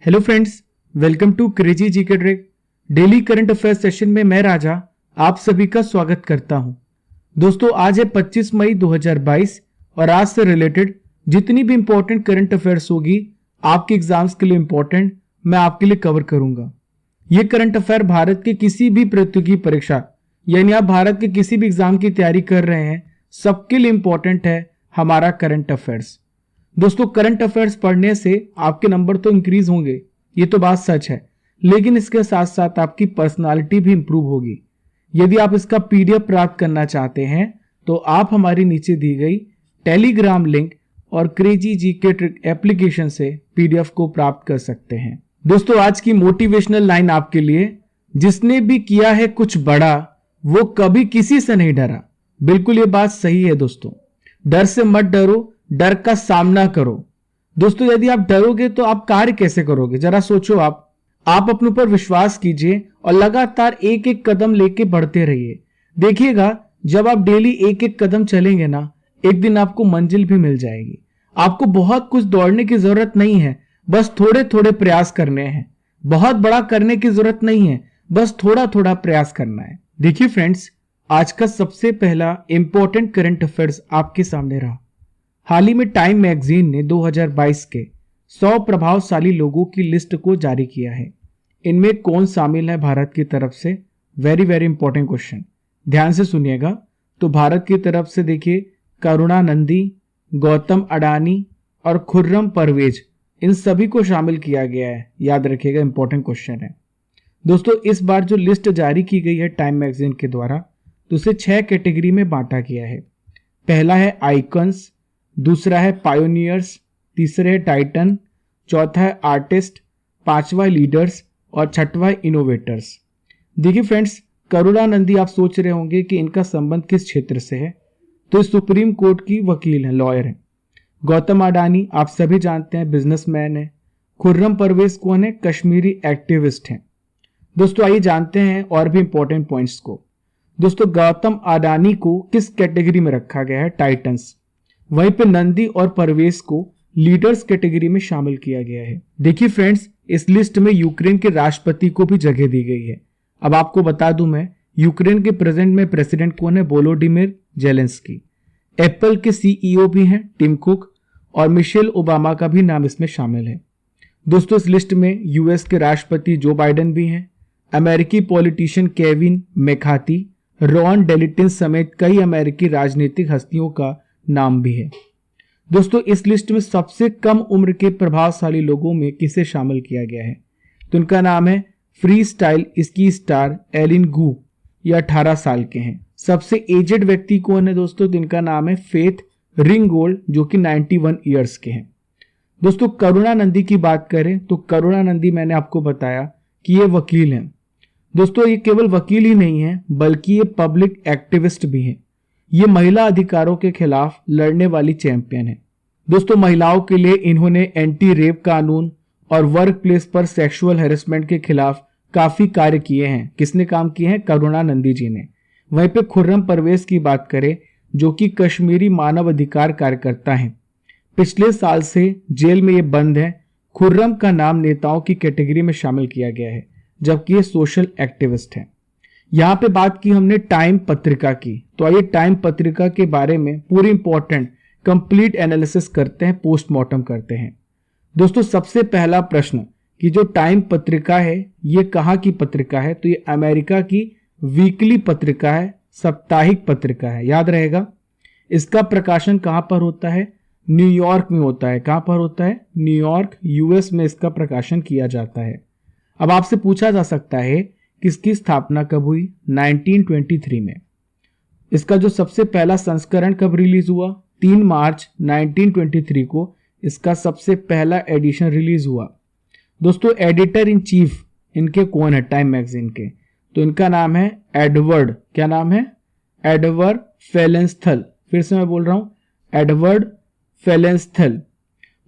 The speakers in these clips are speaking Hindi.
Hello friends, welcome to crazy GK trick. Daily current affair session में मैं राजा आप सभी का स्वागत करता हूं। दोस्तों, आज है 25 मई 2022 और आज से रिलेटेड जितनी भी इंपॉर्टेंट करंट अफेयर्स होगी आपके एग्जाम्स के लिए इंपॉर्टेंट, मैं आपके लिए कवर करूंगा। ये करंट अफेयर भारत के किसी भी प्रतियोगी परीक्षा यानी आप भारत के किसी भी एग्जाम की तैयारी कर रहे हैं, सबके लिए इंपॉर्टेंट है हमारा करंट अफेयर्स। दोस्तों, करंट अफेयर्स पढ़ने से आपके नंबर तो इंक्रीज होंगे, ये तो बात सच है, लेकिन इसके साथ साथ आपकी पर्सनालिटी भी इंप्रूव होगी। यदि आप इसका पीडीएफ प्राप्त करना चाहते हैं तो आप हमारी नीचे दी गई टेलीग्राम लिंक और क्रेजी जीके ट्रिक एप्लीकेशन से पीडीएफ को प्राप्त कर सकते हैं। दोस्तों, आज की मोटिवेशनल लाइन आपके लिए, जिसने भी किया है कुछ बड़ा वो कभी किसी से नहीं डरा। बिल्कुल ये बात सही है दोस्तों। डर से मत डरो, डर का सामना करो। दोस्तों, यदि आप डरोगे तो आप कार्य कैसे करोगे? जरा सोचो। आप अपने ऊपर विश्वास कीजिए और लगातार एक एक कदम लेके बढ़ते रहिए। देखिएगा, जब आप डेली एक एक कदम चलेंगे ना, एक दिन आपको मंजिल भी मिल जाएगी। आपको बहुत कुछ दौड़ने की जरूरत नहीं है, बस थोड़े थोड़े प्रयास करने हैं। बहुत बड़ा करने की जरूरत नहीं है, बस थोड़ा थोड़ा प्रयास करना है। देखिए फ्रेंड्स, आज का सबसे पहला इंपॉर्टेंट करंट अफेयर्स आपके सामने रहा। हाल ही में टाइम मैगजीन ने 2022 के 100 प्रभावशाली लोगों की लिस्ट को जारी किया है। इनमें कौन शामिल है भारत की तरफ से? वेरी वेरी इंपॉर्टेंट क्वेश्चन, ध्यान से सुनिएगा। तो भारत की तरफ से देखिए, करुणानंदी, गौतम अडानी और खुर्रम परवेज, इन सभी को शामिल किया गया है। याद रखिएगा, इंपॉर्टेंट क्वेश्चन है। दोस्तों, इस बार जो लिस्ट जारी की गई है टाइम मैगजीन के द्वारा, तो उसे 6 कैटेगरी में बांटा गया है। पहला है आइकन्स, दूसरा है पायोनियर्स, तीसरा है टाइटन, चौथा है आर्टिस्ट, पांचवा लीडर्स और छठवा इनोवेटर्स। देखिए फ्रेंड्स, करुणानंदी, आप सोच रहे होंगे कि इनका संबंध किस क्षेत्र से है, तो सुप्रीम कोर्ट की वकील है, लॉयर है। गौतम अडानी आप सभी जानते हैं, बिजनेसमैन है। खुर्रम परवेज कौन है? कश्मीरी एक्टिविस्ट हैं। दोस्तों, आइए जानते हैं और भी इंपॉर्टेंट पॉइंट्स को। दोस्तों, गौतम अडानी को किस कैटेगरी में रखा गया है? टाइटन्स। वहीं पे नंदी और परवेज को लीडर्स कैटेगरी में शामिल किया गया है। देखिए फ्रेंड्स, इस लिस्ट में यूक्रेन के राष्ट्रपति को भी जगह दी गई है। अब आपको बता दूं मैं, यूक्रेन के प्रेजेंट में प्रेसिडेंट कौन है? Volodymyr Zelensky. एप्पल के सीईओ भी हैं टिम कुक, और मिशेल ओबामा का भी नाम इसमें शामिल है। दोस्तों, इस लिस्ट में यूएस के राष्ट्रपति जो बाइडेन भी हैं, अमेरिकी पॉलिटिशियन केविन मैकार्थी, रॉन डेलिटन समेत कई अमेरिकी राजनीतिक हस्तियों का नाम भी है। दोस्तों, इस लिस्ट में सबसे कम उम्र के प्रभावशाली लोगों में किसे शामिल किया गया है? तो इनका नाम है freestyle ski star Eileen Gu. ये 18 साल के हैं। सबसे एजेड व्यक्ति कौन है दोस्तों? तो इनका नाम है फेथ रिंगगोल्ड, जो कि 91 ईयर्स के हैं। दोस्तों, करुणानंदी की बात करें तो करुणानंदी, मैंने आपको बताया कि ये वकील हैं। दोस्तों, ये केवल वकील ही नहीं है, बल्कि ये पब्लिक एक्टिविस्ट भी हैं। ये महिला अधिकारों के खिलाफ लड़ने वाली चैंपियन है। दोस्तों, महिलाओं के लिए इन्होंने एंटी रेप कानून और वर्क प्लेस पर सेक्सुअल हैरेसमेंट के खिलाफ काफी कार्य किए हैं। किसने काम किए हैं? करुणानंदी जी ने। वहीं पे खुर्रम परवेज की बात करें, जो कि कश्मीरी मानव अधिकार कार्यकर्ता हैं, पिछले साल से जेल में ये बंद है। खुर्रम का नाम नेताओं की कैटेगरी में शामिल किया गया है, जबकि ये सोशल एक्टिविस्ट हैं। यहाँ पे बात की हमने टाइम पत्रिका की, तो आइए टाइम पत्रिका के बारे में पूरी इंपॉर्टेंट कंप्लीट एनालिसिस करते हैं, पोस्टमार्टम करते हैं। दोस्तों, सबसे पहला प्रश्न कि जो टाइम पत्रिका है ये कहाँ की पत्रिका है? तो ये अमेरिका की वीकली पत्रिका है, साप्ताहिक पत्रिका है। याद रहेगा, इसका प्रकाशन कहाँ पर होता है? न्यूयॉर्क में होता है। कहाँ पर होता है? न्यूयॉर्क, यूएस में इसका प्रकाशन किया जाता है। अब आपसे पूछा जा सकता है किसकी स्थापना कब हुई? 1923 में। इसका जो सबसे पहला संस्करण कब रिलीज हुआ? 3 मार्च 1923 को इसका सबसे पहला एडिशन रिलीज हुआ। दोस्तों, एडिटर इन चीफ इनके कौन है टाइम मैगजीन के? तो इनका नाम है एडवर्ड, क्या नाम है? एडवर्ड फेलेंस्थल। फिर से मैं बोल रहा हूं, एडवर्ड फेलेंस्थल।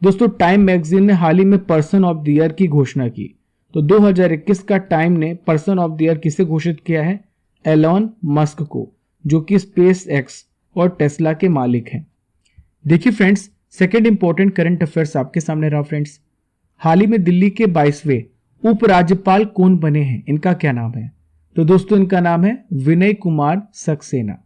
दोस्तों, टाइम मैगजीन ने हाल ही में पर्सन ऑफ द ईयर की घोषणा की। तो 2021 का टाइम ने पर्सन ऑफ द ईयर किसे घोषित किया है? एलॉन मस्क को, जो कि स्पेस एक्स और टेस्ला के मालिक हैं। देखिए friends, second important current affairs आपके सामने रहा फ्रेंड्स। हाल ही में दिल्ली के 22वें उपराज्यपाल कौन बने हैं, इनका क्या नाम है? तो दोस्तों इनका नाम है विनय कुमार सक्सेना।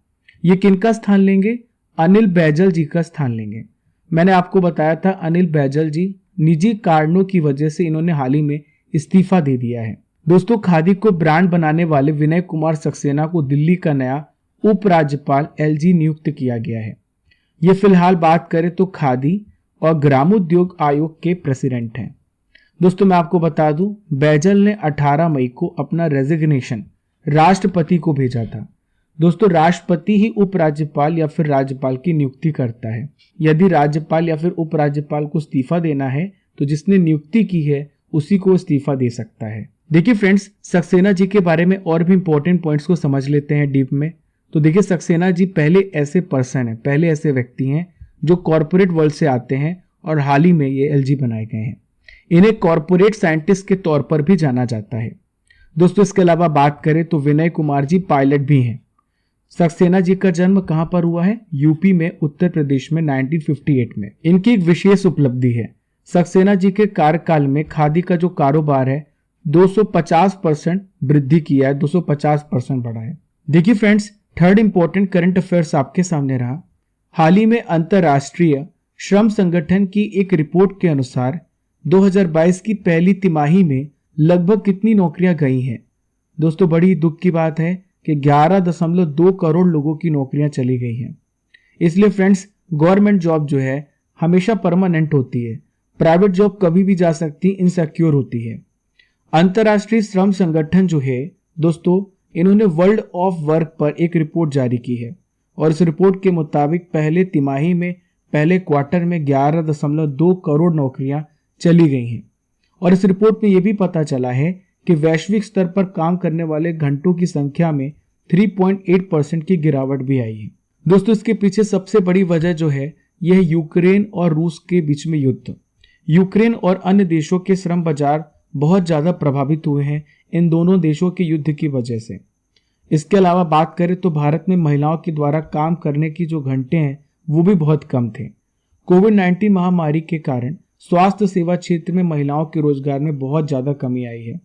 ये किनका स्थान लेंगे? अनिल बैजल जी का स्थान लेंगे। मैंने आपको बताया था अनिल बैजल जी निजी कारणों की वजह से इन्होंने हाल ही में इस्तीफा दे दिया है। दोस्तों खादी को ब्रांड बनाने वाले विनय कुमार सक्सेना को दिल्ली का नया उपराज्यपाल एलजी नियुक्त किया गया है। ये फिलहाल बात करें तो खादी और ग्रामोद्योग आयोग के प्रेसिडेंट हैं। दोस्तों मैं आपको बता दूं, बैजल ने 18 मई को अपना रेजिग्नेशन राष्ट्रपति को भेजा था। दोस्तों राष्ट्रपति ही उपराज्यपाल या फिर राज्यपाल की नियुक्ति करता है। यदि राज्यपाल या फिर उपराज्यपाल को इस्तीफा देना है तो जिसने नियुक्ति की है उसी को इस्तीफा दे सकता है। देखिए फ्रेंड्स, सक्सेना जी के बारे में और भी इंपॉर्टेंट पॉइंट्स को समझ लेते हैं डीप में। तो देखिए सक्सेना जी पहले ऐसे पर्सन है, पहले ऐसे व्यक्ति हैं जो कॉर्पोरेट वर्ल्ड से आते हैं और हाल ही में ये एलजी बनाए गए हैं। इन्हें कॉर्पोरेट साइंटिस्ट के तौर पर भी जाना जाता है। दोस्तों इसके अलावा बात करें तो विनय कुमार जी पायलट भी हैं। सक्सेना जी का जन्म कहां पर हुआ है? यूपी में, उत्तर प्रदेश में 1958 में। इनकी एक विशेष उपलब्धि है, सक्सेना जी के कार्यकाल में खादी का जो कारोबार है 250% वृद्धि किया है, 250% बढ़ा है। देखिए friends, third important current affairs आपके सामने रहा। हाल ही में अंतरराष्ट्रीय श्रम संगठन की एक रिपोर्ट के अनुसार 2022 की पहली तिमाही में लगभग कितनी नौकरियां गई हैं? दोस्तों बड़ी दुख की बात है कि 11.2 करोड़ लोगों की नौकरियां चली गई हैं। इसलिए फ्रेंड्स, गवर्नमेंट जॉब जो है हमेशा परमानेंट होती है, प्राइवेट जॉब कभी भी जा सकती, इनसिक्योर होती है। अंतरराष्ट्रीय श्रम संगठन जो है दोस्तों, इन्होंने वर्ल्ड ऑफ वर्क पर एक रिपोर्ट जारी की है और इस रिपोर्ट के मुताबिक पहले तिमाही में, पहले क्वार्टर में 11.2 करोड़ नौकरियां चली गई हैं। और इस रिपोर्ट में यह भी पता चला है कि वैश्विक स्तर पर काम करने वाले घंटों की संख्या में 3.8% की गिरावट भी आई है। दोस्तों इसके पीछे सबसे बड़ी वजह जो है यह यूक्रेन और रूस के बीच में युद्ध। यूक्रेन और अन्य देशों के श्रम बाजार बहुत ज्यादा प्रभावित हुए हैं इन दोनों देशों के युद्ध की वजह से। इसके अलावा बात करें तो भारत में महिलाओं के द्वारा काम करने की जो घंटे हैं वो भी बहुत कम थे। कोविड-19 महामारी के कारण स्वास्थ्य सेवा क्षेत्र में महिलाओं के रोजगार में बहुत ज्यादा कमी आई है।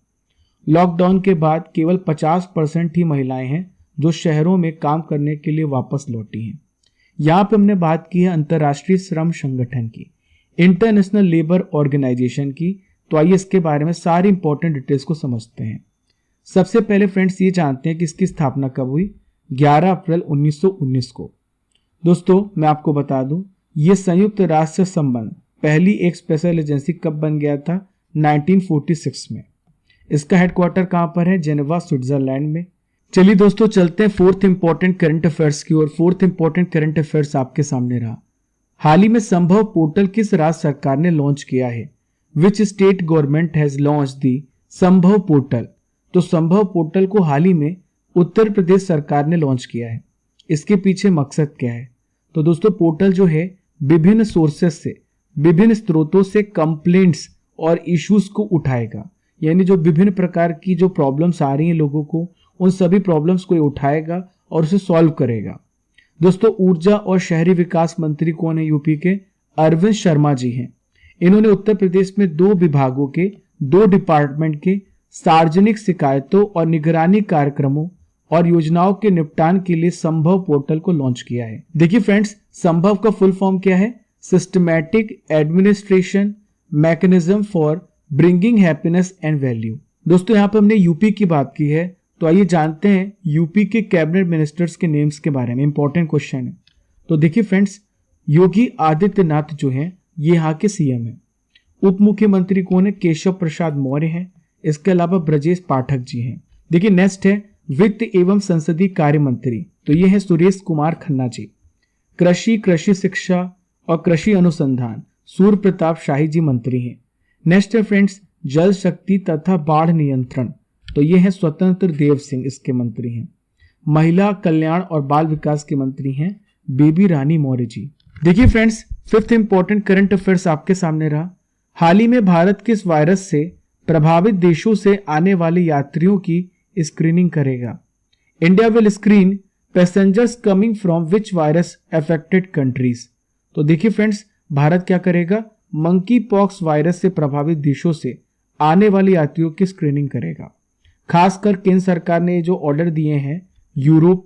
लॉकडाउन के बाद केवल 50% ही महिलाएं हैं जो शहरों में काम करने के लिए वापस लौटी हैं। यहाँ पे हमने बात की है अंतर्राष्ट्रीय श्रम संगठन की, इंटरनेशनल लेबर ऑर्गेनाइजेशन की। तो आइए इसके बारे में सारी इंपॉर्टेंट डिटेल्स को समझते हैं। सबसे पहले फ्रेंड्स ये जानते हैं कि इसकी स्थापना कब हुई? 11 अप्रैल 1919 को। दोस्तों मैं आपको बता दूं, ये संयुक्त राष्ट्र संबंध पहली एक स्पेशल एजेंसी कब बन गया था? 1946 में। इसका हेडक्वार्टर कहां पर है? जेनेवा, स्विट्जरलैंड में। चलिए दोस्तों चलते हैं फोर्थ इंपॉर्टेंट करंट अफेयर्स की ओर। फोर्थ इंपॉर्टेंट करंट अफेयर्स आपके सामने रहा। हाल ही में संभव पोर्टल किस राज्य सरकार ने लॉन्च किया है? Which state government has launch दी संभव पोर्टल? तो संभव पोर्टल को हाल ही में उत्तर प्रदेश सरकार ने लॉन्च किया है। इसके पीछे मकसद क्या है? तो दोस्तों पोर्टल जो है विभिन्न सोर्सेस से, विभिन्न स्रोतों से कंप्लेंट्स और इश्यूज को उठाएगा। यानी जो विभिन्न प्रकार की जो प्रॉब्लम्स आ रही हैं लोगों को, उन सभी प्रॉब्लम्स को उठाएगा और उसे सॉल्व करेगा। दोस्तों ऊर्जा और शहरी विकास मंत्री कौन है यूपी के? अरविंद शर्मा जी हैं। इन्होंने उत्तर प्रदेश में 2 विभागों के, 2 डिपार्टमेंट के सार्वजनिक शिकायतों और निगरानी कार्यक्रमों और योजनाओं के निपटान के लिए संभव पोर्टल को लॉन्च किया है। देखिए फ्रेंड्स, संभव का फुल फॉर्म क्या है? Systematic administration mechanism for bringing happiness and value. दोस्तों यहाँ पे हमने यूपी की बात की है, तो आइए जानते हैं यूपी के कैबिनेट मिनिस्टर्स के नेम्स के बारे में। इंपॉर्टेंट क्वेश्चन है। तो देखिए फ्रेंड्स, योगी आदित्यनाथ जो हैं ये यहाँ के सीएम हैं। उप मुख्यमंत्री कौन है? केशव प्रसाद मौर्य हैं। इसके अलावा ब्रजेश पाठक जी हैं। देखिए नेक्स्ट है वित्त एवं संसदीय कार्य मंत्री, तो ये है सुरेश कुमार खन्ना जी। कृषि, कृषि शिक्षा और कृषि अनुसंधान सूर्य प्रताप शाही जी मंत्री हैं। नेक्स्ट है फ्रेंड्स जल शक्ति तथा बाढ़ नियंत्रण, तो ये है स्वतंत्र देव सिंह, इसके मंत्री हैं। महिला कल्याण और बाल विकास के मंत्री हैं बेबी रानी मौर्य जी। देखिए friends, fifth important current affairs आपके सामने रहा। हाल ही में भारत किस वायरस से प्रभावित देशों से आने वाले यात्रियों की स्क्रीनिंग करेगा? India will screen passengers coming from which virus affected countries. तो देखिए फ्रेंड्स, भारत क्या करेगा? मंकी पॉक्स वायरस से प्रभावित देशों से आने वाले यात्रियों की स्क्रीनिंग करेगा। खासकर केंद्र सरकार ने जो ऑर्डर दिए हैं, यूरोप,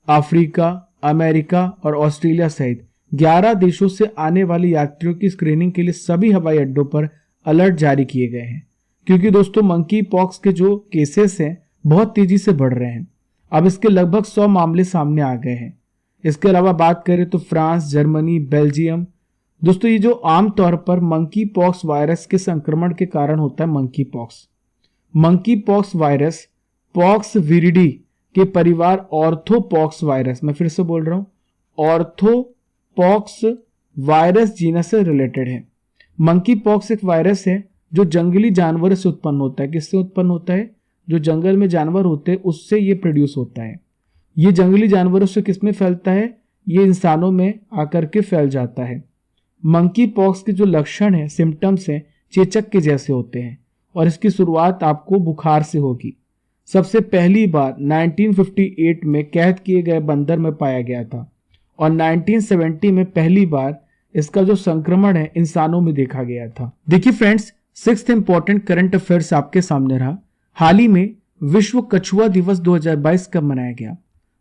अफ्रीका, अमेरिका और ऑस्ट्रेलिया सहित 11 देशों से आने वाले यात्रियों की स्क्रीनिंग के लिए सभी हवाई अड्डों पर अलर्ट जारी किए गए हैं, क्योंकि दोस्तों मंकी पॉक्स के जो केसेस हैं बहुत तेजी से बढ़ रहे हैं। अब इसके लगभग 100 मामले सामने आ गए हैं। इसके अलावा बात करें तो फ्रांस, जर्मनी, बेल्जियम, दोस्तों ये जो आमतौर पर मंकी पॉक्स वायरस के संक्रमण के कारण होता है monkey pox virus pox viride के परिवार ऑर्थोपॉक्स वायरस, मैं फिर से बोल रहा हूं, ऑर्थोपॉक्स वायरस जीनस से रिलेटेड है। मंकी पॉक्स एक वायरस है जो जंगली जानवरों से उत्पन्न होता है। किससे उत्पन्न होता है? जो जंगल में जानवर होते हैं उससे ये प्रोड्यूस होता है। ये जंगली जानवरों से किसमें फैलता है? ये इंसानों में आकर के फैल जाता है। मंकी पॉक्स के जो लक्षण हैं, सिम्टम्स हैं, चेचक के जैसे होते हैं और इसकी शुरुआत आपको बुखार से होगी। सबसे पहली बार 1958 में कैद किए गए बंदर में पाया गया था और 1970 में पहली बार इसका जो संक्रमण है इंसानों में देखा गया था। देखिए friends, 6th important current affairs आपके सामने रहा। हाल ही में विश्व कछुआ दिवस 2022 कब मनाया गया?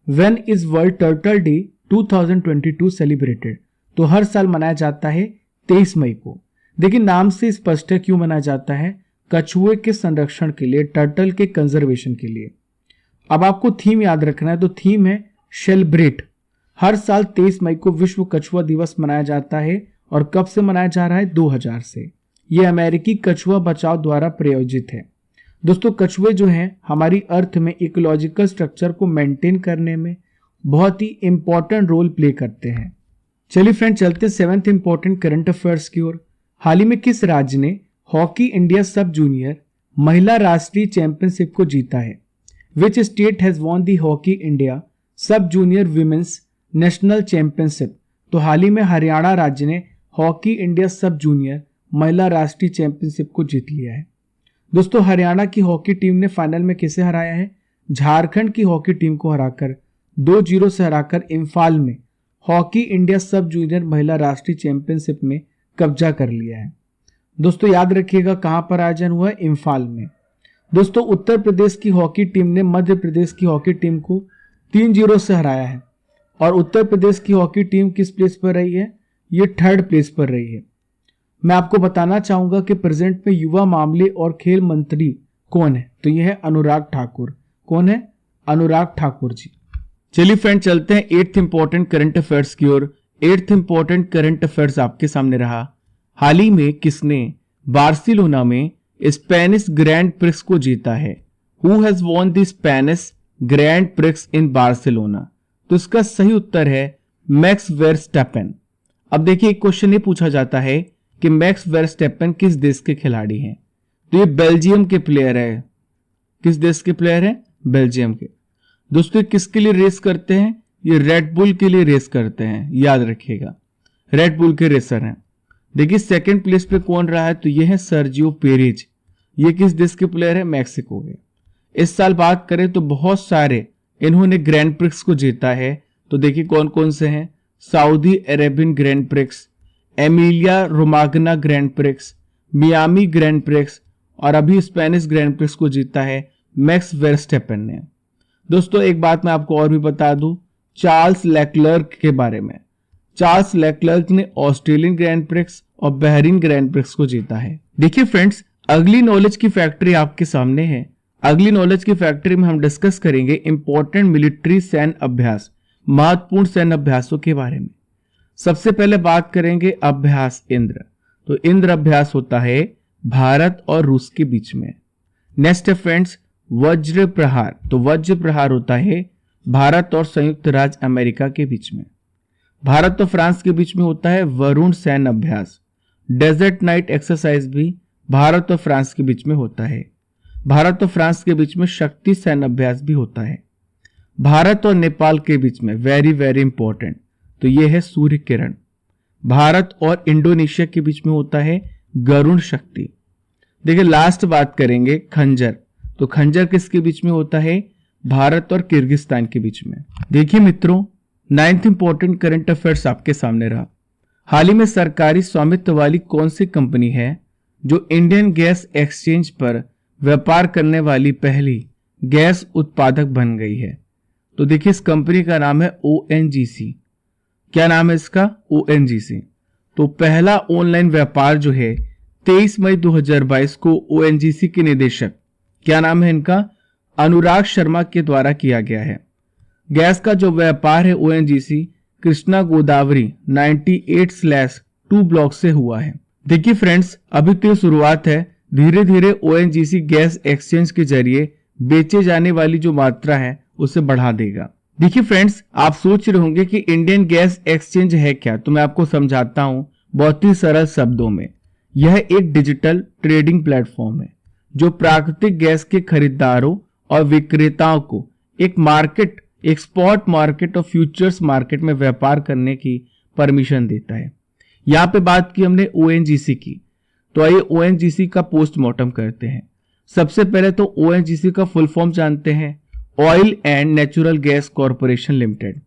When is world turtle day 2022 celebrated? तो हर साल मनाया जाता है 23 मई को। देखिए नाम से स्पष्ट है क्यों मनाया जाता है, कछुए के संरक्षण के लिए, टर्टल के कंजर्वेशन के लिए। अब आपको थीम याद रखना है, तो थीम है सेलिब्रेट। हर साल 23 मई को विश्व कछुआ दिवस मनाया जाता है और कब से मनाया जा रहा है? 2000 से। यह अमेरिकी कछुआ बचाव द्वारा प्रायोजित है। दोस्तों कछुए जो हैं हमारी अर्थ में इकोलॉजिकल स्ट्रक्चर को मेंटेन करने में बहुत ही इंपॉर्टेंट रोल प्ले करते हैं। चलिए फ्रेंड चलते 7th इंपॉर्टेंट करंट अफेयर्स की ओर। हाल ही में किस राज्य ने हॉकी इंडिया सब जूनियर महिला राष्ट्रीय चैंपियनशिप को जीता है? Which state has won the hockey India सब जूनियर विमेंस नेशनल चैंपियनशिप? तो हाल ही में हरियाणा राज्य ने हॉकी इंडिया सब जूनियर महिला राष्ट्रीय चैंपियनशिप को जीत लिया है। दोस्तों हरियाणा की हॉकी टीम ने फाइनल में किसे हराया है? झारखंड की हॉकी टीम को हराकर 2-0 से हराकर इम्फाल में हॉकी इंडिया सब जूनियर महिला राष्ट्रीय चैंपियनशिप में कब्जा कर लिया है। दोस्तों याद रखिएगा कहां पर आयोजन हुआ है? इम्फाल में। दोस्तों उत्तर प्रदेश की हॉकी टीम ने मध्य प्रदेश की हॉकी टीम को 3-0 से हराया है और उत्तर प्रदेश की हॉकी टीम किस प्लेस पर रही है? ये 3rd प्लेस पर रही है। मैं आपको बताना चाहूंगा कि प्रेजेंट में युवा मामले और खेल मंत्री कौन है? तो यह है अनुराग ठाकुर। कौन है? अनुराग ठाकुर जी। चलिए फ्रेंड चलते हैं 8th इंपॉर्टेंट करंट अफेयर्स की ओर। 8th इंपॉर्टेंट करंट अफेयर्स आपके सामने रहा। हाल ही में किसने बार्सिलोना में स्पेनिश ग्रैंड प्रिक्स को जीता है? Who has won the Spanish grand prix in Barcelona? तो इसका सही उत्तर है मैक्स वर्स्टैपेन। अब देखिए एक क्वेश्चन ये पूछा जाता है कि मैक्स वर्स्टैपेन किस देश के खिलाड़ी हैं? तो ये बेल्जियम के प्लेयर है। किस देश के प्लेयर है? बेल्जियम के। दोस्तों किसके लिए रेस करते हैं? ये रेड बुल के लिए रेस करते हैं, याद रखिएगा, रेड बुल के रेसर हैं। देखिए 2nd प्लेस पे कौन रहा है? तो ये है सर्जियो पेरेज। ये किस देश के प्लेयर है? मैक्सिको के। इस साल बात करें तो बहुत सारे इन्होंने ग्रैंड प्रिक्स को जीता है। तो देखिए कौन कौन से हैं? Saudi Arabian grand prix, Emilia Romagna grand prix, Miami grand prix और अभी स्पेनिश ग्रैंड प्रिक्स को जीता है मैक्स वर्स्टैपेन ने। दोस्तों एक बात मैं आपको और भी बता दूं चार्ल्स लेक्लर्क के बारे में। चार्ल्स लेक्लर्क ने ऑस्ट्रेलियन ग्रैंड प्रिक्स और बहरीन ग्रैंड प्रिक्स को जीता है। देखिए फ्रेंड्स अगली नॉलेज की फैक्ट्री आपके सामने है। अगली नॉलेज की फैक्ट्री में हम डिस्कस करेंगे इंपॉर्टेंट मिलिट्री सैन्य अभ्यास, महत्वपूर्ण सैन्य अभ्यासों के बारे में। सबसे पहले बात करेंगे अभ्यास इंद्र। तो इंद्र अभ्यास होता है भारत और रूस के बीच में। नेक्स्ट है फ्रेंड्स वज्र प्रहार। तो वज्र प्रहार होता है भारत और संयुक्त राज्य अमेरिका के बीच में। भारत और फ्रांस के बीच में होता है वरुण सैन्य अभ्यास। डेजर्ट नाइट एक्सरसाइज भी भारत और फ्रांस के बीच में होता है। भारत और फ्रांस के बीच में शक्ति सैन्य अभ्यास भी होता है। भारत और नेपाल के बीच में वेरी वेरी इंपॉर्टेंट, तो यह है सूर्य किरण। भारत और इंडोनेशिया के बीच में होता है गरुण शक्ति। देखिए लास्ट बात करेंगे खंजर। तो खंजर किसके बीच में होता है? भारत और किर्गिस्तान के बीच में। देखिए मित्रों 9th इंपॉर्टेंट करंट अफेयर्स आपके सामने रहा। हाल ही में सरकारी स्वामित्व वाली कौन सी कंपनी है जो इंडियन गैस एक्सचेंज पर व्यापार करने वाली पहली गैस उत्पादक बन गई है? तो देखिए इस कंपनी का नाम है ONGC। क्या नाम है इसका? ONGC। तो पहला ऑनलाइन व्यापार जो है 23 मई 2022 को ONGC के निदेशक, क्या नाम है इनका, अनुराग शर्मा के द्वारा किया गया है। गैस का जो व्यापार है ONGC कृष्णा गोदावरी 98/2 ब्लॉक से हुआ है। देखिए फ्रेंड्स, अभी तो शुरुआत है, धीरे धीरे ONGC गैस एक्सचेंज के जरिए बेचे जाने वाली जो मात्रा है उसे बढ़ा देगा। देखिए फ्रेंड्स, आप सोच रहे होंगे कि इंडियन गैस एक्सचेंज है क्या, तो मैं आपको समझाता हूं बहुत ही सरल शब्दों में। यह एक डिजिटल ट्रेडिंग प्लेटफॉर्म है जो प्राकृतिक गैस के खरीदारों और विक्रेताओं को एक मार्केट, एक स्पॉट मार्केट और फ्यूचर्स मार्केट में व्यापार करने की परमिशन देता है। यहाँ पे बात की हमने ONGC की, तो आइए ONGC का पोस्टमार्टम करते हैं। सबसे पहले तो ONGC का फुल फॉर्म जानते हैं, oil and natural gas corporation limited.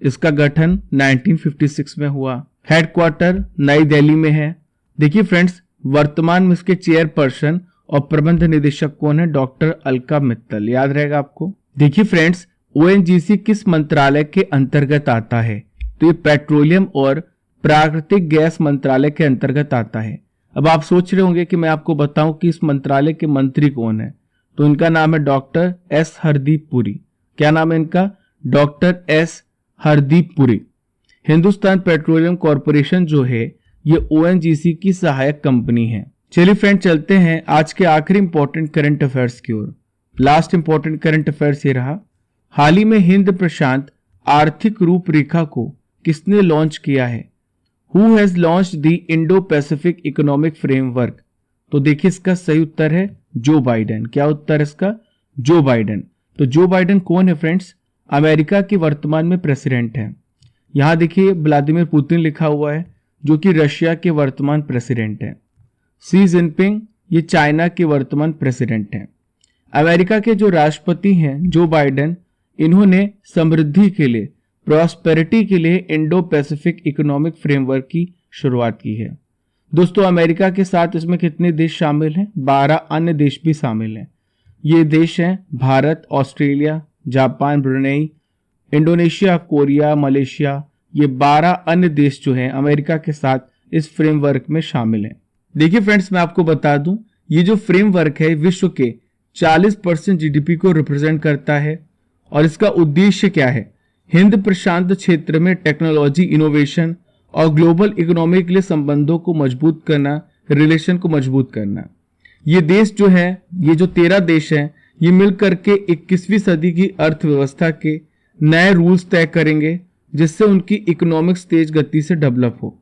इसका गठन 1956 में हुआ। हेडक्वार्टर नई दिल्ली में है। देखिए फ्रेंड्स, वर्तमान में इसके चेयरपर्सन और प्रबंध निदेशक कौन है? डॉक्टर अलका मित्तल, याद रहेगा आपको। देखिए फ्रेंड्स, ONGC किस मंत्रालय के अंतर्गत आता है? तो ये पेट्रोलियम और प्राकृतिक गैस मंत्रालय के अंतर्गत आता है। अब आप सोच रहे होंगे कि मैं आपको बताऊं कि इस मंत्रालय के मंत्री कौन है, तो इनका नाम है डॉक्टर S हरदीप पुरी। क्या नाम है इनका? Doctor S Hardeep Puri. Hindustan petroleum corporation जो है ये ONGC की सहायक कंपनी है। चलिए फ्रेंड, चलते हैं आज के आखिरी इंपॉर्टेंट करंट अफेयर्स की ओर। लास्ट इंपॉर्टेंट करंट अफेयर्स ये रहा, हाल ही में हिंद प्रशांत आर्थिक रूपरेखा को किसने लॉन्च किया है? Who has launched the Indo Pacific economic framework? तो देखिए इसका सही उत्तर है जो बाइडेन। क्या उत्तर है इसका? Joe Biden. तो जो बाइडेन कौन है फ्रेंड्स? अमेरिका के वर्तमान में प्रेसिडेंट है। यहां देखिए व्लादिमीर पुतिन लिखा हुआ है जो कि रशिया के वर्तमान प्रेसिडेंट है। शी जिनपिंग ये चाइना के वर्तमान प्रेसिडेंट हैं। अमेरिका के जो राष्ट्रपति हैं जो बाइडेन, इन्होंने समृद्धि के लिए, प्रॉस्पेरिटी के लिए इंडो पैसिफिक इकोनॉमिक फ्रेमवर्क की शुरुआत की है। दोस्तों, अमेरिका के साथ इसमें कितने देश शामिल हैं? 12 अन्य देश भी शामिल हैं। ये देश हैं Bharat, Australia, Japan, Brunei, Indonesia, Korea, Malaysia. ये 12 अन्य देश जो हैं अमेरिका के साथ इस फ्रेमवर्क में शामिल हैं। देखिए फ्रेंड्स, मैं आपको बता दूं, ये जो फ्रेमवर्क है विश्व के 40% GDP को रिप्रेजेंट करता है। और इसका उद्देश्य क्या है? हिंद प्रशांत क्षेत्र में टेक्नोलॉजी, इनोवेशन और ग्लोबल इकोनॉमी के लिए संबंधों को मजबूत करना, रिलेशन को मजबूत करना। ये देश जो है, ये जो 13 देश हैं, ये मिलकर के 21वीं सदी की अर्थव्यवस्था के नए रूल्स तय करेंगे जिससे उनकी इकोनॉमिक्स तेज गति से डेवलप हो।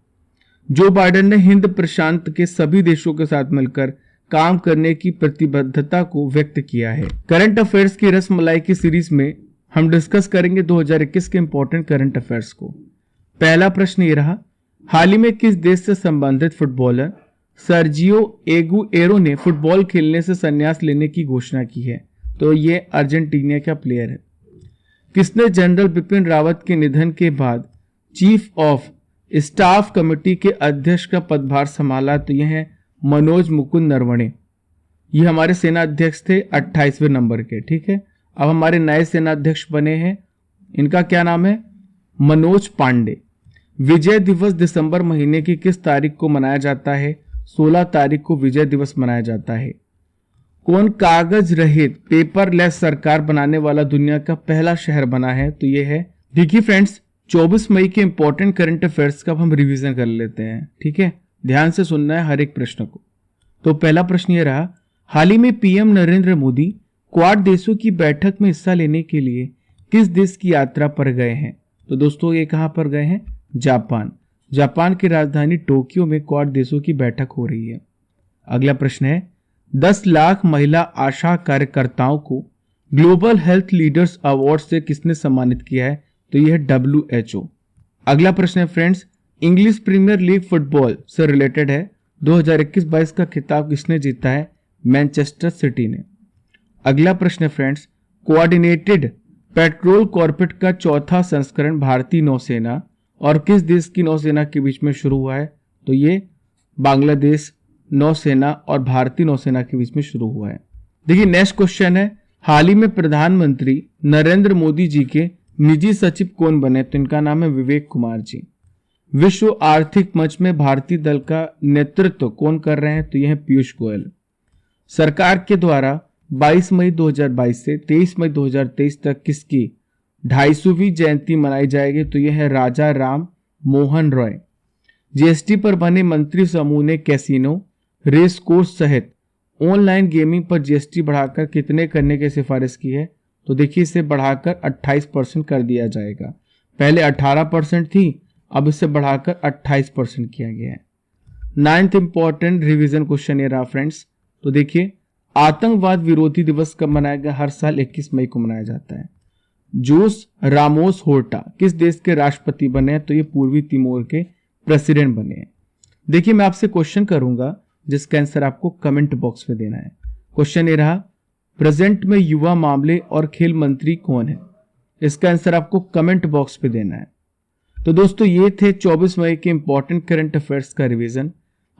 जो बाइडेन ने हिंद प्रशांत के सभी देशों के साथ मिलकर काम करने की प्रतिबद्धता को व्यक्त किया है। करंट अफेयर्स की रसमलाई की सीरीज में हम डिस्कस करेंगे 2021 के इंपॉर्टेंट करंट अफेयर्स को। पहला प्रश्न ये रहा, हाल ही में किस देश से संबंधित फुटबॉलर सर्जियो एगुएरो ने फुटबॉल खेलने से संन्यास लेने की घोषणा की है? तो ये अर्जेंटीना का प्लेयर है। किसने जनरल बिपिन रावत के निधन के बाद चीफ ऑफ स्टाफ कमेटी के अध्यक्ष का पदभार संभाला? तो यह है मनोज मुकुंद नरवणे। ये हमारे सेना अध्यक्ष थे 28वें नंबर के, ठीक है। अब हमारे नए सेना अध्यक्ष बने हैं, इनका क्या नाम है? मनोज पांडे। विजय दिवस दिसंबर महीने की किस तारीख को मनाया जाता है? 16 तारीख को विजय दिवस मनाया जाता है। कौन कागज रहित पेपरलेस सरकार बनाने वाला दुनिया का पहला शहर बना है? तो ये है, देखिए फ्रेंड्स, 24 मई के इंपॉर्टेंट करंट अफेयर्स का हम रिवीजन कर लेते हैं, ठीक है। ध्यान से सुनना है हर एक प्रश्न को। तो पहला प्रश्न ये रहा, हाल ही में PM नरेंद्र मोदी क्वाड देशों की बैठक में हिस्सा लेने के लिए किस देश की यात्रा पर गए हैं? तो दोस्तों ये कहां पर गए हैं? जापान। जापान की राजधानी टोक्यो में क्वाड देशों की बैठक हो रही है। अगला प्रश्न है, 10 लाख महिला आशा कार्यकर्ताओं को ग्लोबल हेल्थ लीडर्स अवार्ड से किसने सम्मानित किया है? तो यह है WHO। अगला प्रश्न है friends, English Premier League football से रिलेटेड है। 2021-22 का खिताब किसने जीता है? मैनचेस्टर सिटी ने। अगला प्रश्न है फ्रेंड्स, कोऑर्डिनेटेड पेट्रोल कॉर्वेट का चौथा संस्करण भारतीय नौसेना और किस देश की नौसेना के बीच में शुरू हुआ है? तो ये बांग्लादेश नौसेना और भारतीय नौसेना के बीच में शुरू हुआ है। देखिए नेक्स्ट क्वेश्चन है, हाल ही में प्रधानमंत्री नरेंद्र मोदी जी के निजी सचिव कौन बने? तो इनका नाम है विवेक कुमार जी। विश्व आर्थिक मंच में भारतीय दल का नेतृत्व कौन कर रहे हैं? तो यह है पीयूष गोयल। सरकार के द्वारा 22 मई 2022 से 23 मई 2023 तक किसकी 250वीं जयंती मनाई जाएगी? तो यह है राजा राम मोहन रॉय। जीएसटी पर बने मंत्री समूह ने कैसीनो, रेस कोर्स सहित ऑनलाइन गेमिंग पर जीएसटी बढ़ाकर कितने करने की सिफारिश की है? तो देखिए इसे बढ़ाकर 28% कर दिया जाएगा। पहले 18% थी, अब इसे बढ़ाकर 28% किया गया है। 9th इंपॉर्टेंट रिवीजन क्वेश्चन ये रहा फ्रेंड्स। तो देखिए आतंकवाद विरोधी दिवस कब मनाया गया? हर साल 21 मई को मनाया जाता है। जोस रामोस होर्टा किस देश के राष्ट्रपति बने हैं? तो ये पूर्वी तिमोर के प्रेसिडेंट बने हैं। देखिए मैं आपसे क्वेश्चन करूंगा जिसका आंसर आपको कमेंट बॉक्स में देना है। क्वेश्चन ये रहा, प्रेजेंट में युवा मामले और खेल मंत्री कौन है? इसका आंसर आपको कमेंट बॉक्स पे देना है। तो दोस्तों ये थे 24 मई के इंपॉर्टेंट करंट अफेयर्स का रिवीजन।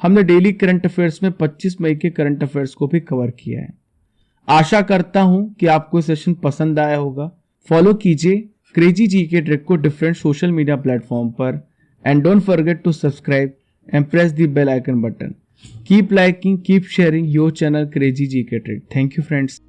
हमने डेली करंट अफेयर्स में 25 मई के करंट अफेयर्स को भी कवर किया है। आशा करता हूं कि आपको सेशन पसंद आया होगा। फॉलो कीजिए क्रेजी जीके ट्रिक को डिफरेंट सोशल मीडिया प्लेटफॉर्म पर and don't forget to subscribe and press the bell icon button. Keep liking, keep sharing your channel crazy GK trick. Thank you friends.